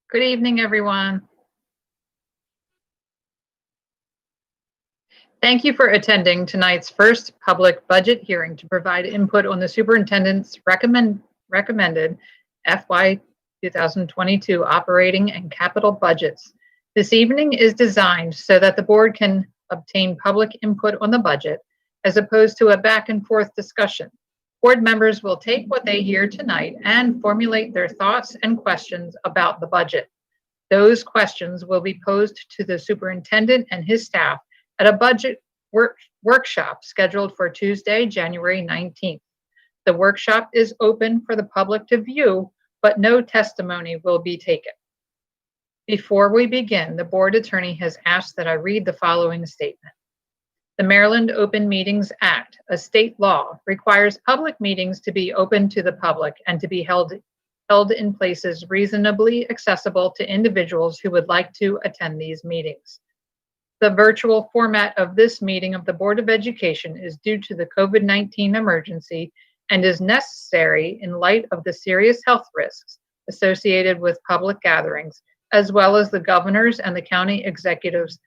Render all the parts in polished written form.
Good evening, everyone. Thank you for attending tonight's first public budget hearing to provide input on the superintendent's recommended FY 2022 operating and capital budgets. This evening is designed so that the board can obtain public input on the budget as opposed to a back and forth discussion. Board members will take what they hear tonight and formulate their thoughts and questions about the budget. Those questions will be posed to the superintendent and his staff at a budget workshop scheduled for Tuesday, January 19th. The workshop is open for the public to view, but no testimony will be taken. Before we begin, the board attorney has asked that I read the following statement. The Maryland Open Meetings Act, a state law, requires public meetings to be open to the public and to be held in places reasonably accessible to individuals who would like to attend these meetings. The virtual format of this meeting of the Board of Education is due to the COVID-19 emergency and is necessary in light of the serious health risks associated with public gatherings, as well as the governor's and the county executives'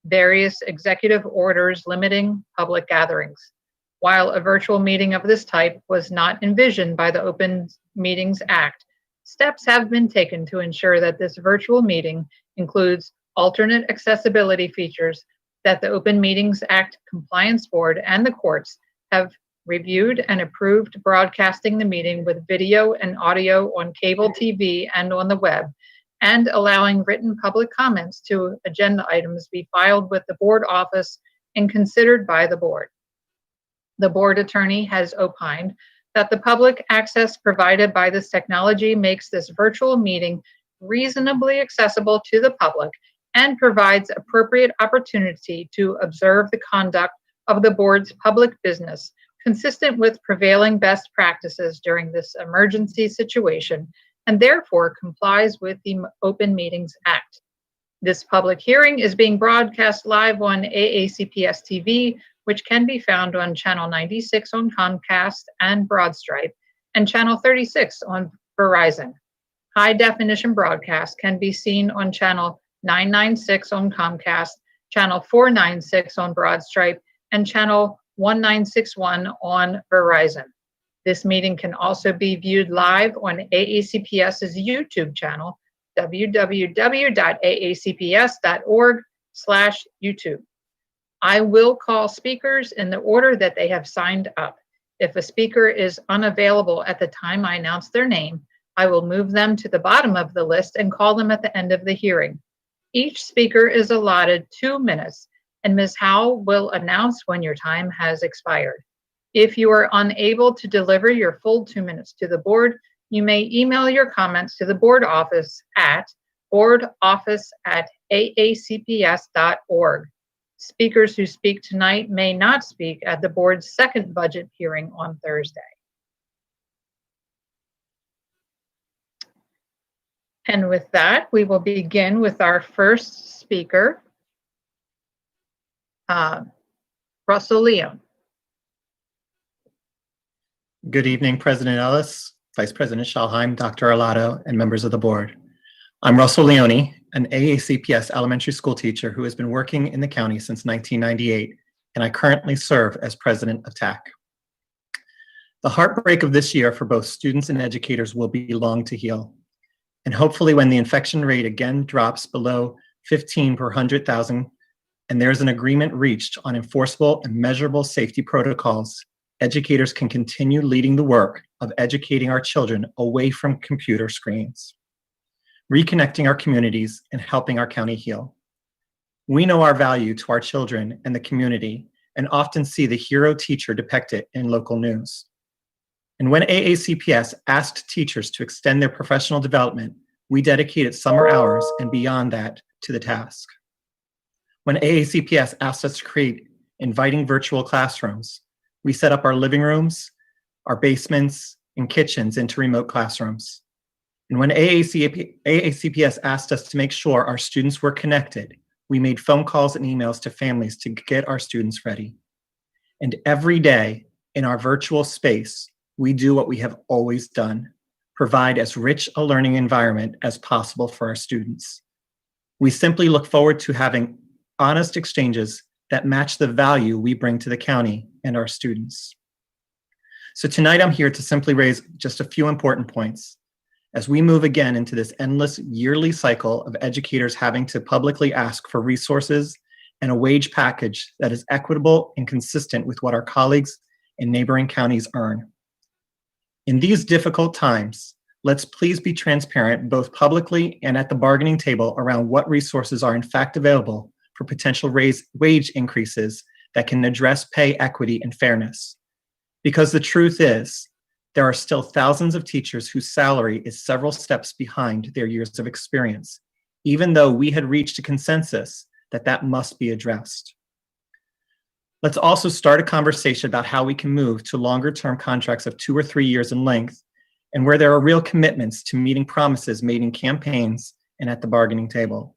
various executive orders limiting public gatherings. While a virtual meeting of this type was not envisioned by the Open Meetings Act, steps have been taken to ensure that this virtual meeting includes alternate accessibility features that the Open Meetings Act Compliance Board and the courts have reviewed and approved, broadcasting the meeting with video and audio on cable TV and on the web, and allowing written public comments to agenda items be filed with the board office and considered by the board. The board attorney has opined that the public access provided by this technology makes this virtual meeting reasonably accessible to the public and provides appropriate opportunity to observe the conduct of the board's public business consistent with prevailing best practices during this emergency situation, and therefore complies with the Open Meetings Act. This public hearing is being broadcast live on AACPS TV, which can be found on Channel 96 on Comcast and Broadstripe, and Channel 36 on Verizon. High definition broadcast can be seen on Channel 996 on Comcast, Channel 496 on Broadstripe, and Channel 1961 on Verizon. This meeting can also be viewed live on AACPS's YouTube channel, www.aacps.org/YouTube. I will call speakers in the order that they have signed up. If a speaker is unavailable at the time I announce their name, I will move them to the bottom of the list and call them at the end of the hearing. Each speaker is allotted 2 minutes, and Ms. Howell will announce when your time has expired. If you are unable to deliver your full 2 minutes to the board, you may email your comments to the board office at boardoffice@aacps.org. Speakers who speak tonight may not speak at the board's second budget hearing on Thursday. And with that, we will begin with our first speaker, Russell Leon. Good evening, President Ellis, Vice President Schalheim, Dr. Arlotto, and members of the board. I'm Russell Leone, an AACPS elementary school teacher who has been working in the county since 1998, and I currently serve as president of TAC. The heartbreak of this year for both students and educators will be long to heal. And hopefully when the infection rate again drops below 15 per 100,000 and there's an agreement reached on enforceable and measurable safety protocols, educators can continue leading the work of educating our children away from computer screens, reconnecting our communities, and helping our county heal. We know our value to our children and the community and often see the hero teacher depicted in local news. And when AACPS asked teachers to extend their professional development, we dedicated summer hours and beyond that to the task. When AACPS asked us to create inviting virtual classrooms, we set up our living rooms, our basements, and kitchens into remote classrooms. And when AACPS asked us to make sure our students were connected, we made phone calls and emails to families to get our students ready. And every day in our virtual space, we do what we have always done, provide as rich a learning environment as possible for our students. We simply look forward to having honest exchanges that match the value we bring to the county and our students. So tonight I'm here to simply raise just a few important points. As we move again into this endless yearly cycle of educators having to publicly ask for resources and a wage package that is equitable and consistent with what our colleagues in neighboring counties earn. In these difficult times, let's please be transparent both publicly and at the bargaining table around what resources are in fact available for potential wage increases that can address pay equity and fairness. Because the truth is, there are still thousands of teachers whose salary is several steps behind their years of experience, even though we had reached a consensus that that must be addressed. Let's also start a conversation about how we can move to longer-term contracts of 2 or 3 years in length, and where there are real commitments to meeting promises made in campaigns and at the bargaining table.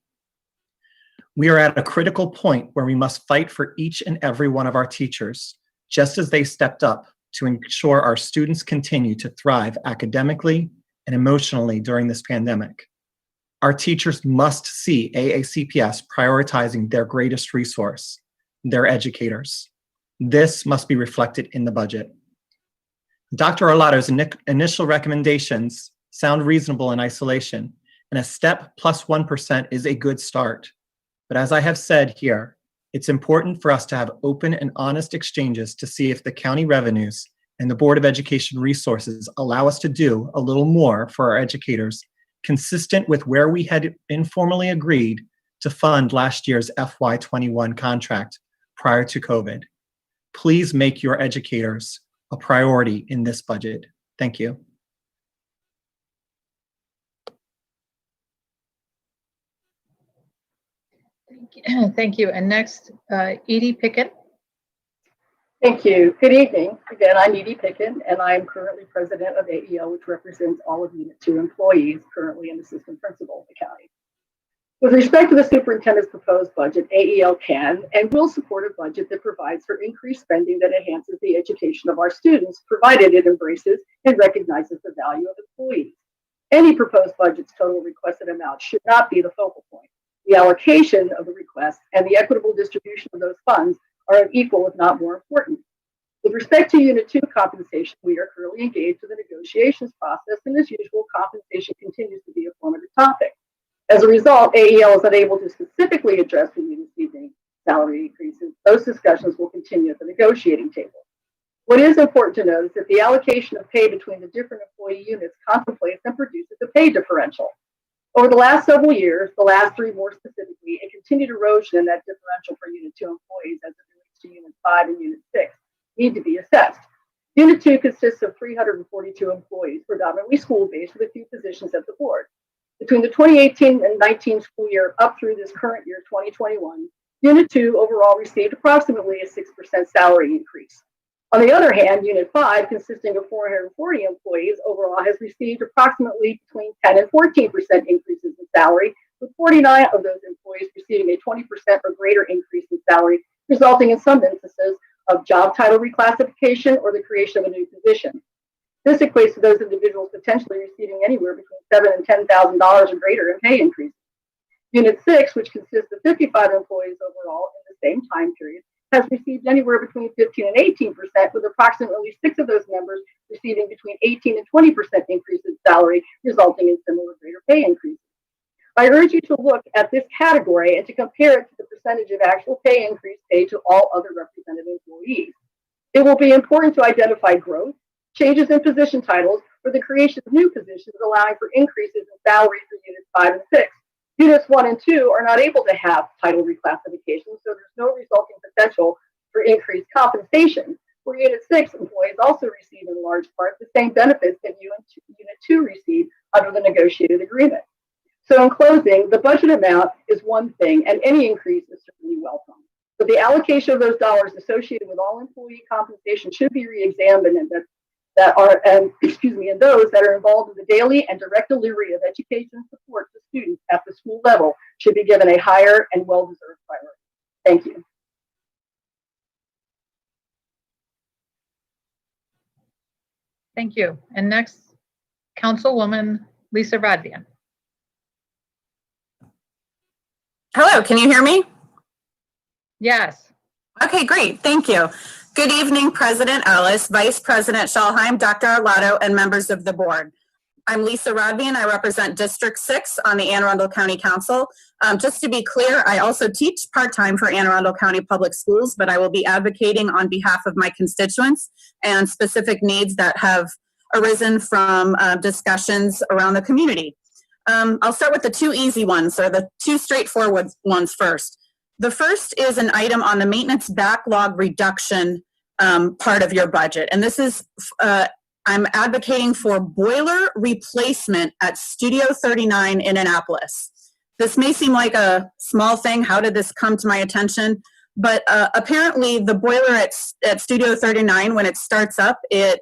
We are at a critical point where we must fight for each and every one of our teachers, just as they stepped up to ensure our students continue to thrive academically and emotionally during this pandemic. Our teachers must see AACPS prioritizing their greatest resource, their educators. This must be reflected in the budget. Dr. Arlotto's initial recommendations sound reasonable in isolation, and a step plus 1% is a good start. But as I have said here, it's important for us to have open and honest exchanges to see if the county revenues and the Board of Education resources allow us to do a little more for our educators, consistent with where we had informally agreed to fund last year's FY21 contract prior to COVID. Please make your educators a priority in this budget. Thank you. Thank you. And next, Edie Pickett. Thank you. Good evening. Again, I'm Edie Pickett, and I am currently president of AEL, which represents all of Unit 2 employees currently an assistant principal of the county. With respect to the superintendent's proposed budget, AEL can and will support a budget that provides for increased spending that enhances the education of our students, provided it embraces and recognizes the value of employees. Any proposed budget's total requested amount should not be the focal point. The allocation of the request and the equitable distribution of those funds are of equal, if not more important. With respect to Unit 2 compensation, we are currently engaged in the negotiations process, and as usual, compensation continues to be a formative topic. As a result, AEL is unable to specifically address the unit receiving salary increases. Those discussions will continue at the negotiating table. What is important to note is that the allocation of pay between the different employee units contemplates and produces a pay differential. Over the last several years, the last 3 more specifically, a continued erosion in that differential for Unit 2 employees as it relates to Unit 5 and Unit 6 need to be assessed. Unit 2 consists of 342 employees, predominantly school-based, with a few positions at the board. Between the 2018 and 19 school year up through this current year, 2021, Unit 2 overall received approximately a 6% salary increase. On the other hand, Unit 5, consisting of 440 employees overall, has received approximately between 10 and 14% increases in salary, with 49 of those employees receiving a 20% or greater increase in salary, resulting in some instances of job title reclassification or the creation of a new position. This equates to those individuals potentially receiving anywhere between $7,000 and $10,000 or greater in pay increases. Unit 6, which consists of 55 employees overall in the same time period, has received anywhere between 15 and 18%, with approximately 6 of those members receiving between 18 and 20% increase in salary, resulting in similar greater pay increases. I urge you to look at this category and to compare it to the percentage of actual pay increase paid to all other represented employees. It will be important to identify growth, changes in position titles, or the creation of new positions allowing for increases in salary for units 5 and 6. Units 1 and 2 are not able to have title reclassification, so there's no resulting potential for increased compensation. For Unit 6, employees also receive in large part the same benefits that Unit 2 receive under the negotiated agreement. So in closing, the budget amount is one thing, and any increase is certainly welcome. But the allocation of those dollars associated with all employee compensation should be re-examined, and and those that are involved in the daily and direct delivery of education support to students at the school level should be given a higher and well-deserved priority. Thank you. Thank you. And next, Councilwoman Lisa Radvian. Hello, can you hear me? Yes. Okay, great, thank you. Good evening, President Ellis, Vice President Schalheim, Dr. Arlotto, and members of the board. I'm Lisa Radvian. I represent District 6 on the Anne Arundel County Council. Just to be clear, I also teach part-time for Anne Arundel County Public Schools, but I will be advocating on behalf of my constituents and specific needs that have arisen from discussions around the community. I'll start with the two easy ones, or the two straightforward ones first. The first is an item on the maintenance backlog reduction part of your budget. And this is, I'm advocating for boiler replacement at Studio 39 in Annapolis. This may seem like a small thing. How did this come to my attention? But apparently the boiler at Studio 39, when it starts up, it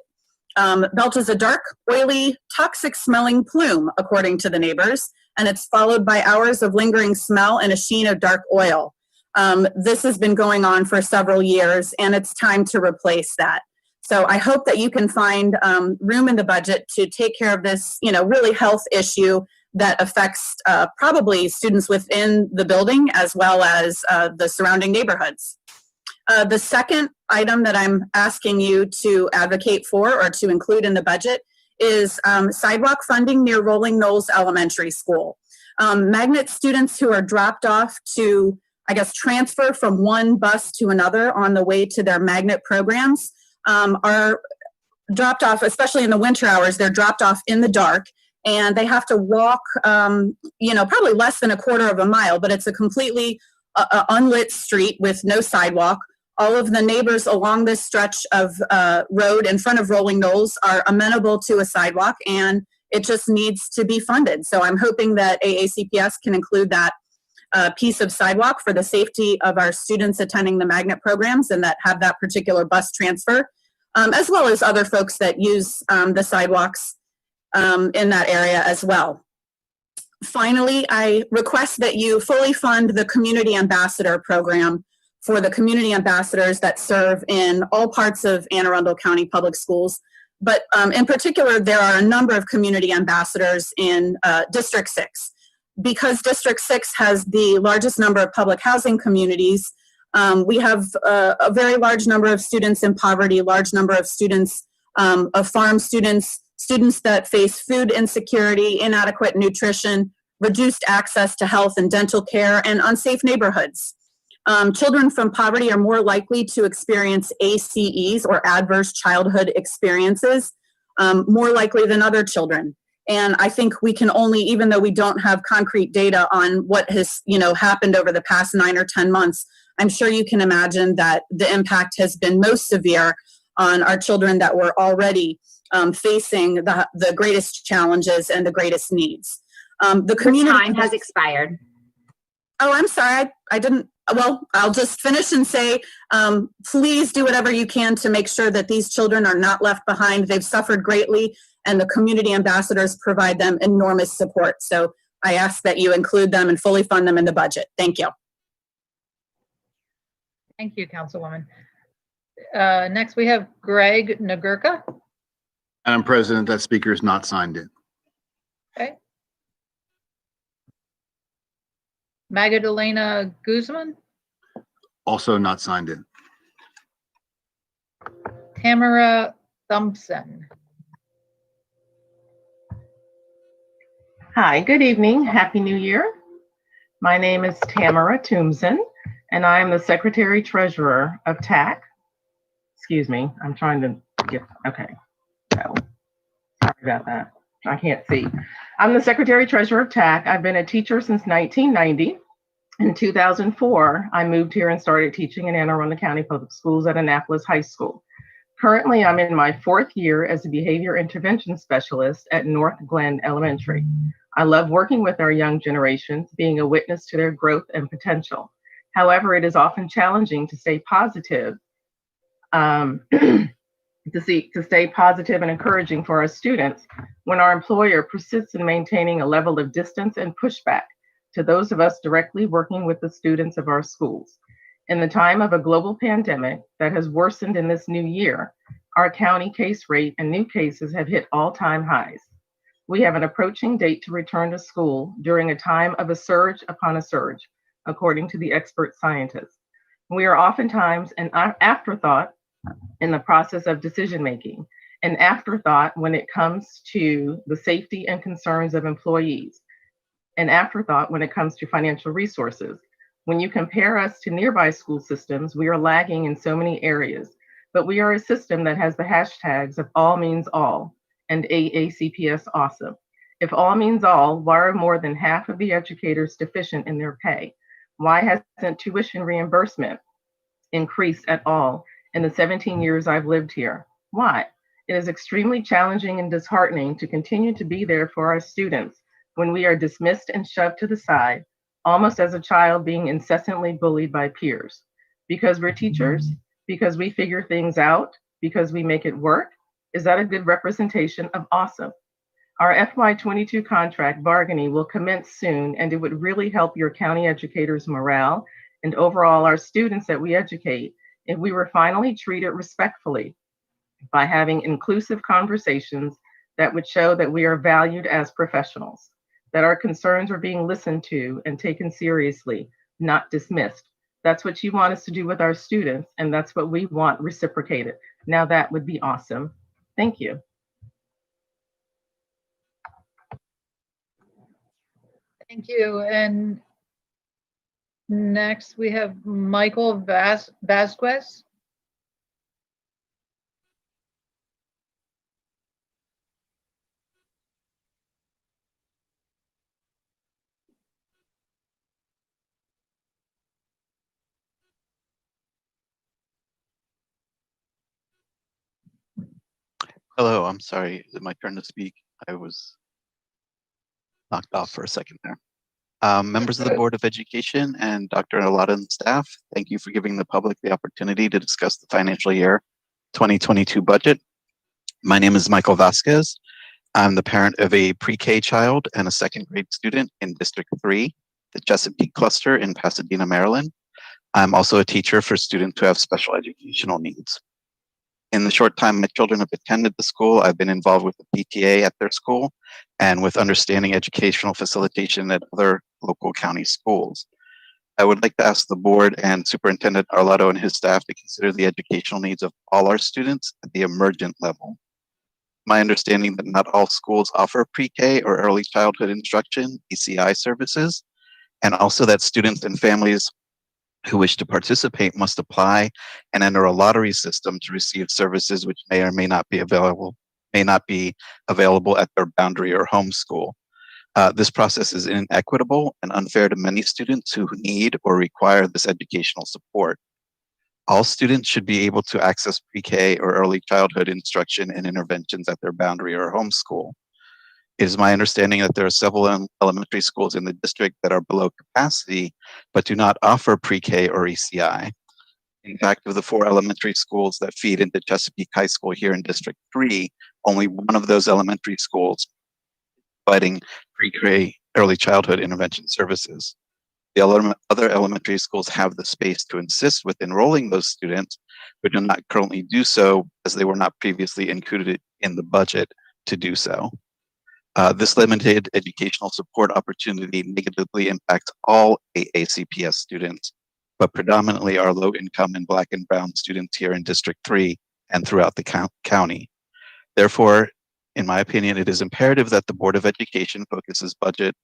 belches a dark, oily, toxic smelling plume, according to the neighbors. And it's followed by hours of lingering smell and a sheen of dark oil. This has been going on for several years, and it's time to replace that. So I hope that you can find room in the budget to take care of this, really health issue that affects probably students within the building as well as the surrounding neighborhoods. The second item that I'm asking you to advocate for or to include in the budget is sidewalk funding near Rolling Knolls Elementary School. Magnet students who are dropped off to, transfer from one bus to another on the way to their magnet programs are dropped off, especially in the winter hours. They're dropped off in the dark, and they have to walk, probably less than a quarter of a mile, but it's a completely unlit street with no sidewalk. All of the neighbors along this stretch of road in front of Rolling Knolls are amenable to a sidewalk, and it just needs to be funded. So I'm hoping that AACPS can include that piece of sidewalk for the safety of our students attending the magnet programs and that have that particular bus transfer, as well as other folks that use the sidewalks in that area as well. Finally, I request that you fully fund the Community Ambassador program for the community ambassadors that serve in all parts of Anne Arundel County Public Schools. But in particular, there are a number of community ambassadors in District 6. Because District 6 has the largest number of public housing communities, we have a very large number of students in poverty, large number of students, of farm students, students that face food insecurity, inadequate nutrition, reduced access to health and dental care, and unsafe neighborhoods. Children from poverty are more likely to experience ACEs, or adverse childhood experiences, more likely than other children. And I think we can only, even though we don't have concrete data on what has, happened over the past 9 or 10 months, I'm sure you can imagine that the impact has been most severe on our children that were already facing the greatest challenges and the greatest needs. The community time has expired. Oh, I'm sorry. I didn't. Well, I'll just finish and say, please do whatever you can to make sure that these children are not left behind. They've suffered greatly, and the community ambassadors provide them enormous support. So I ask that you include them and fully fund them in the budget. Thank you. Thank you, Councilwoman. Next, we have Greg Nagurka. Madam President, that speaker is not signed in. Okay. Magdalena Guzman, Also not signed in. Tamara Thompson. Hi, good evening. Happy New Year. My name is Tamara Toomson, and I am the Secretary Treasurer of TAC. Excuse me, I'm trying to get, okay. So, sorry about that. I can't see. I'm the Secretary Treasurer of TAC. I've been a teacher since 1990. In 2004, I moved here and started teaching in Anne Arundel County Public Schools at Annapolis High School. Currently, I'm in my 4th year as a behavior intervention specialist at North Glen Elementary. I love working with our young generations, being a witness to their growth and potential. However, it is often challenging to stay positive, to stay positive and encouraging for our students when our employer persists in maintaining a level of distance and pushback to those of us directly working with the students of our schools. In the time of a global pandemic that has worsened in this new year, our county case rate and new cases have hit all-time highs. We have an approaching date to return to school during a time of a surge upon a surge, according to the expert scientists. We are oftentimes an afterthought in the process of decision-making, an afterthought when it comes to the safety and concerns of employees, an afterthought when it comes to financial resources. When you compare us to nearby school systems, we are lagging in so many areas, but we are a system that has the hashtags of all means all and AACPS awesome. If all means all, why are more than half of the educators deficient in their pay? Why hasn't tuition reimbursement increased at all in the 17 years I've lived here? Why? It is extremely challenging and disheartening to continue to be there for our students when we are dismissed and shoved to the side, almost as a child being incessantly bullied by peers. Because we're teachers, because we figure things out, because we make it work, is that a good representation of awesome? Our FY22 contract bargaining will commence soon, and it would really help your county educators' morale and overall our students that we educate if we were finally treated respectfully by having inclusive conversations that would show that we are valued as professionals, that our concerns are being listened to and taken seriously, not dismissed. That's what you want us to do with our students, and that's what we want reciprocated. Now that would be awesome. Thank you. Thank you. And next we have Michael Vasquez. Hello, I'm sorry. Is it my turn to speak? I was knocked off for a second there. Members of the Board of Education and Dr. Alada and staff, thank you for giving the public the opportunity to discuss the financial year 2022 budget. My name is Michael Vasquez. I'm the parent of a pre-K child and a second grade student in District 3, the Chesapeake Cluster in Pasadena, Maryland. I'm also a teacher for students who have special educational needs. In the short time my children have attended the school, I've been involved with the PTA at their school and with understanding educational facilitation at other local county schools. I would like to ask the board and Superintendent Arlotto and his staff to consider the educational needs of all our students at the emergent level. My understanding that not all schools offer pre-K or early childhood instruction, ECI services, and also that students and families who wish to participate must apply and enter a lottery system to receive services which may or may not be available at their boundary or home school. This process is inequitable and unfair to many students who need or require this educational support. All students should be able to access pre-K or early childhood instruction and interventions at their boundary or home school. It is my understanding that there are several elementary schools in the district that are below capacity, but do not offer pre-K or ECI. In fact, of the 4 elementary schools that feed into Chesapeake High School here in District 3, only one of those elementary schools providing pre-K early childhood intervention services. The other elementary schools have the space to insist with enrolling those students, but do not currently do so as they were not previously included in the budget to do so. This limited educational support opportunity negatively impacts all AACPS students, but predominantly our low income and Black and Brown students here in District 3 and throughout the county. Therefore, in my opinion, it is imperative that the Board of Education focuses budget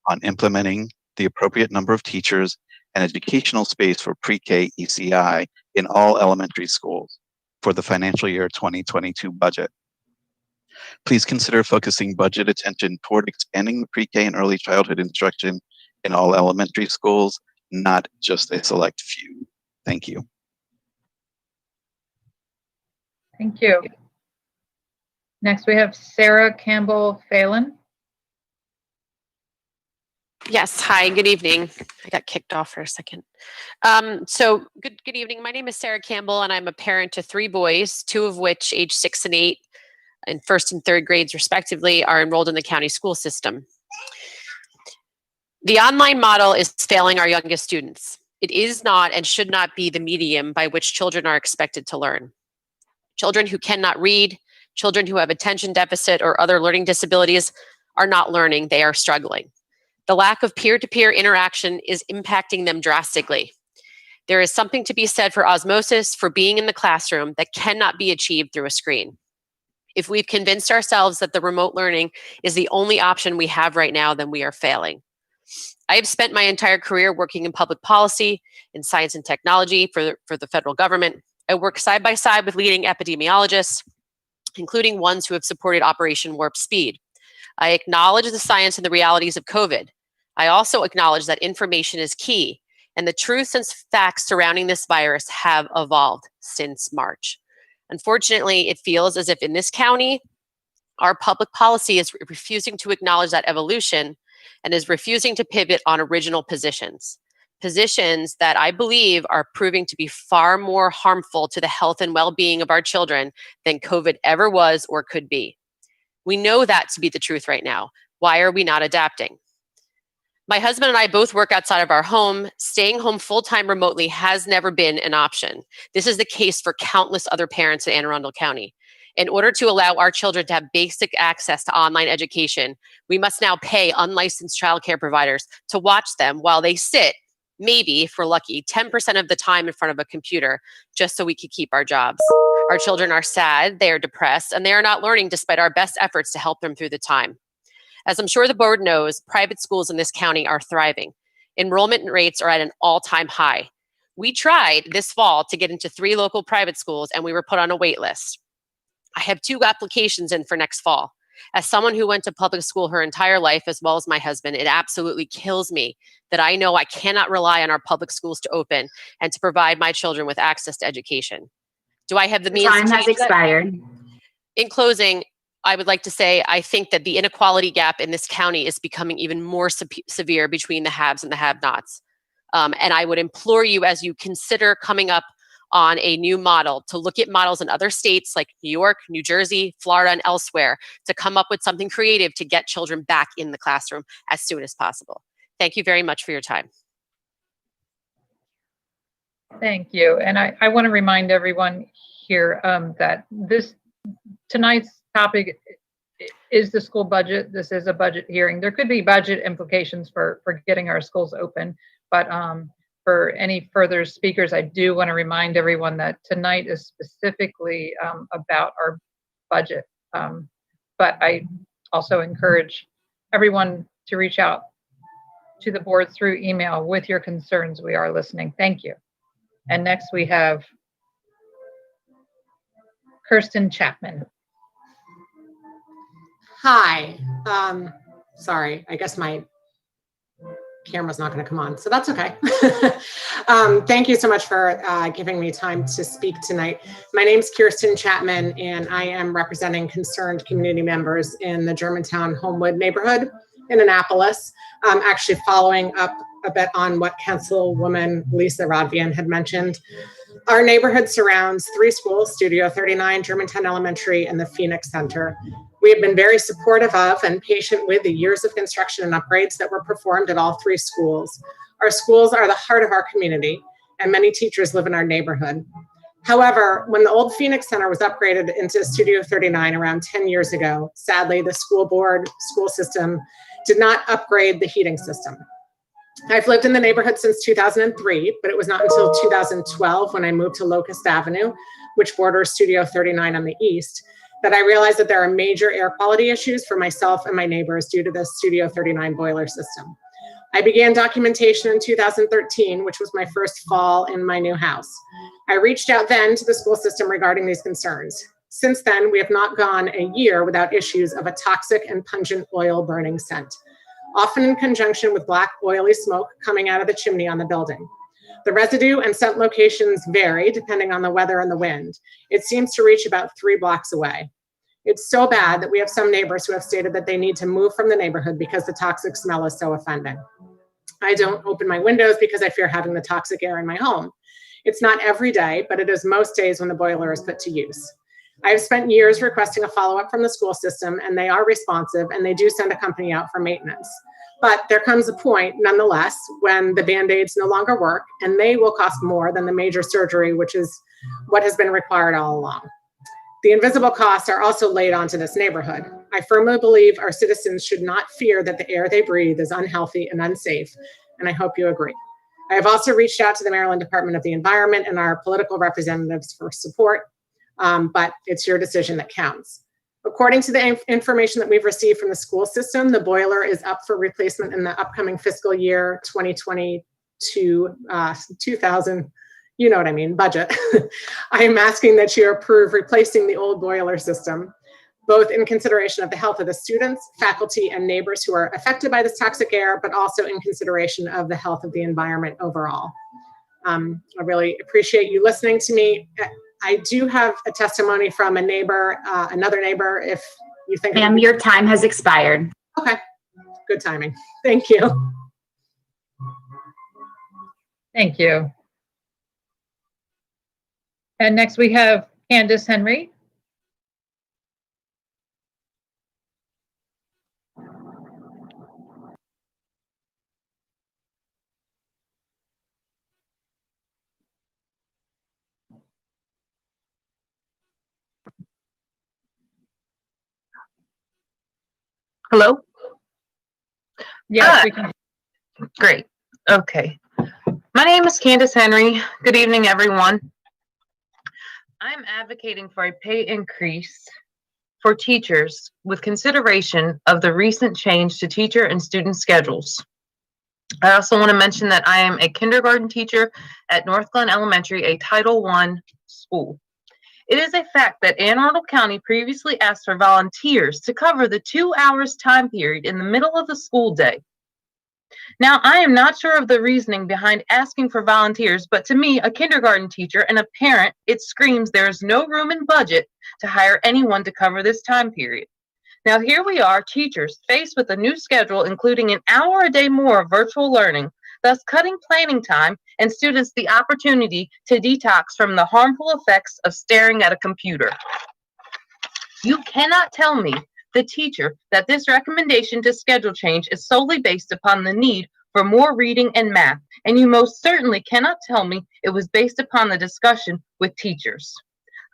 on implementing the appropriate number of teachers and educational space for pre-K ECI in all elementary schools for the financial year 2022 budget. Please consider focusing budget attention toward expanding the pre-K and early childhood instruction in all elementary schools, not just a select few. Thank you. Thank you. Next, we have Sarah Campbell Phelan. Yes, hi, good evening. I got kicked off for a second. So good evening. My name is Sarah Campbell and I'm a parent to 3 boys, 2 of which age 6 and 8 in 1st and 3rd grades respectively are enrolled in the county school system. The online model is failing our youngest students. It is not and should not be the medium by which children are expected to learn. Children who cannot read, children who have attention deficit or other learning disabilities are not learning, they are struggling. The lack of peer-to-peer interaction is impacting them drastically. There is something to be said for osmosis, for being in the classroom that cannot be achieved through a screen. If we've convinced ourselves that the remote learning is the only option we have right now, then we are failing. I have spent my entire career working in public policy, in science and technology for the federal government. I work side by side with leading epidemiologists, including ones who have supported Operation Warp Speed. I acknowledge the science and the realities of COVID. I also acknowledge that information is key, and the truths and facts surrounding this virus have evolved since March. Unfortunately, it feels as if in this county, our public policy is refusing to acknowledge that evolution and is refusing to pivot on original positions. Positions that I believe are proving to be far more harmful to the health and well-being of our children than COVID ever was or could be. We know that to be the truth right now. Why are we not adapting? My husband and I both work outside of our home. Staying home full-time remotely has never been an option. This is the case for countless other parents in Anne Arundel County. In order to allow our children to have basic access to online education, we must now pay unlicensed childcare providers to watch them while they sit, maybe, if we're lucky, 10% of the time in front of a computer, just so we can keep our jobs. Our children are sad, they are depressed, and they are not learning despite our best efforts to help them through the time. As I'm sure the board knows, private schools in this county are thriving. Enrollment rates are at an all-time high. We tried this fall to get into 3 local private schools and we were put on a wait list. I have 2 applications in for next fall. As someone who went to public school her entire life, as well as my husband, it absolutely kills me that I know I cannot rely on our public schools to open and to provide my children with access to education. Do I have the means? Time has expired. In closing, I would like to say I think that the inequality gap in this county is becoming even more severe between the haves and the have-nots. And I would implore you, as you consider coming up on a new model, to look at models in other states like New York, New Jersey, Florida, and elsewhere, to come up with something creative to get children back in the classroom as soon as possible. Thank you very much for your time. Thank you. And I want to remind everyone here that tonight's topic is the school budget. This is a budget hearing. There could be budget implications for getting our schools open, but for any further speakers, I do want to remind everyone that tonight is specifically about our budget. But I also encourage everyone to reach out to the board through email with your concerns. We are listening. Thank you. And next we have Kirsten Chapman. Hi. Sorry, I guess my camera's not going to come on, so that's okay. Thank you so much for giving me time to speak tonight. My name's Kirsten Chapman, and I am representing concerned community members in the Germantown Homewood neighborhood in Annapolis. Actually following up a bit on what Councilwoman Lisa Rodvian had mentioned. Our neighborhood surrounds 3 schools, Studio 39, Germantown Elementary, and the Phoenix Center. We have been very supportive of and patient with the years of construction and upgrades that were performed at all 3 schools. Our schools are the heart of our community, and many teachers live in our neighborhood. However, when the old Phoenix Center was upgraded into Studio 39 around 10 years ago, sadly, the school system did not upgrade the heating system. I've lived in the neighborhood since 2003, but it was not until 2012 when I moved to Locust Avenue, which borders Studio 39 on the east, that I realized that there are major air quality issues for myself and my neighbors due to the Studio 39 boiler system. I began documentation in 2013, which was my first fall in my new house. I reached out then to the school system regarding these concerns. Since then, we have not gone a year without issues of a toxic and pungent oil burning scent, often in conjunction with black oily smoke coming out of the chimney on the building. The residue and scent locations vary depending on the weather and the wind. It seems to reach about 3 blocks away. It's so bad that we have some neighbors who have stated that they need to move from the neighborhood because the toxic smell is so offending. I don't open my windows because I fear having the toxic air in my home. It's not every day, but it is most days when the boiler is put to use. I have spent years requesting a follow-up from the school system, and they are responsive, and they do send a company out for maintenance. But there comes a point, nonetheless, when the Band-Aids no longer work, and they will cost more than the major surgery, which is what has been required all along. The invisible costs are also laid onto this neighborhood. I firmly believe our citizens should not fear that the air they breathe is unhealthy and unsafe, and I hope you agree. I have also reached out to the Maryland Department of the Environment and our political representatives for support, but it's your decision that counts. According to the information that we've received from the school system, the boiler is up for replacement in the upcoming fiscal year 2022, 2000, you know what I mean, budget. I am asking that you approve replacing the old boiler system, both in consideration of the health of the students, faculty, and neighbors who are affected by this toxic air, but also in consideration of the health of the environment overall. I really appreciate you listening to me. I do have a testimony from a neighbor, another neighbor, if you think- Ma'am, your time has expired. Okay, good timing. Thank you. Thank you. And next we have Candace Henry. Hello? Yes, we can. Great. Okay. My name is Candace Henry. Good evening, everyone. I'm advocating for a pay increase for teachers with consideration of the recent change to teacher and student schedules. I also want to mention that I am a kindergarten teacher at North Glen Elementary, a Title I school. It is a fact that Anne Arundel County previously asked for volunteers to cover the 2 hours time period in the middle of the school day. Now, I am not sure of the reasoning behind asking for volunteers, but to me, a kindergarten teacher and a parent, it screams there is no room in budget to hire anyone to cover this time period. Now, here we are, teachers, faced with a new schedule, including an hour a day more of virtual learning, thus cutting planning time and students the opportunity to detox from the harmful effects of staring at a computer. You cannot tell me, the teacher, that this recommendation to schedule change is solely based upon the need for more reading and math, and you most certainly cannot tell me it was based upon the discussion with teachers.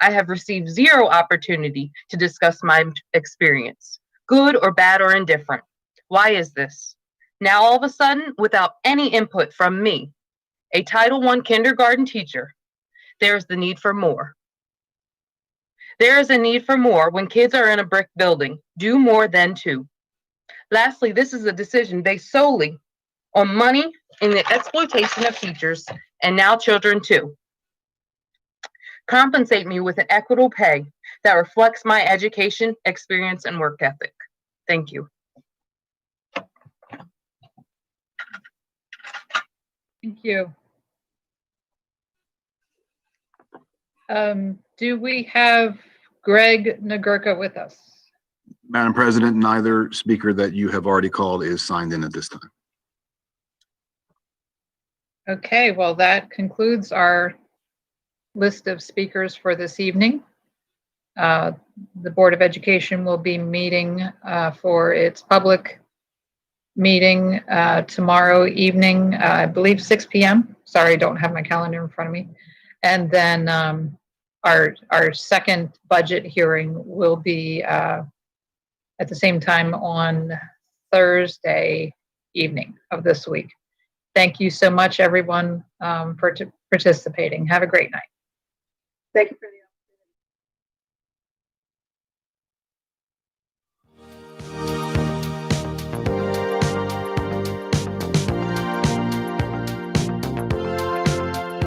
I have received zero opportunity to discuss my experience, good or bad or indifferent. Why is this? Now, all of a sudden, without any input from me, a Title I kindergarten teacher, there's the need for more. There is a need for more when kids are in a brick building. Do more than two. Lastly, this is a decision based solely on money and the exploitation of teachers and now children too. Compensate me with an equitable pay that reflects my education, experience, and work ethic. Thank you. Thank you. Do we have Greg Nagurka with us? Madam President, neither speaker that you have already called is signed in at this time. Okay, well, that concludes our list of speakers for this evening. The Board of Education will be meeting for its public meeting tomorrow evening, I believe 6 p.m. Sorry, I don't have my calendar in front of me. And then our second budget hearing will be at the same time on Thursday evening of this week. Thank you so much, everyone, for participating. Have a great night. Thank you for the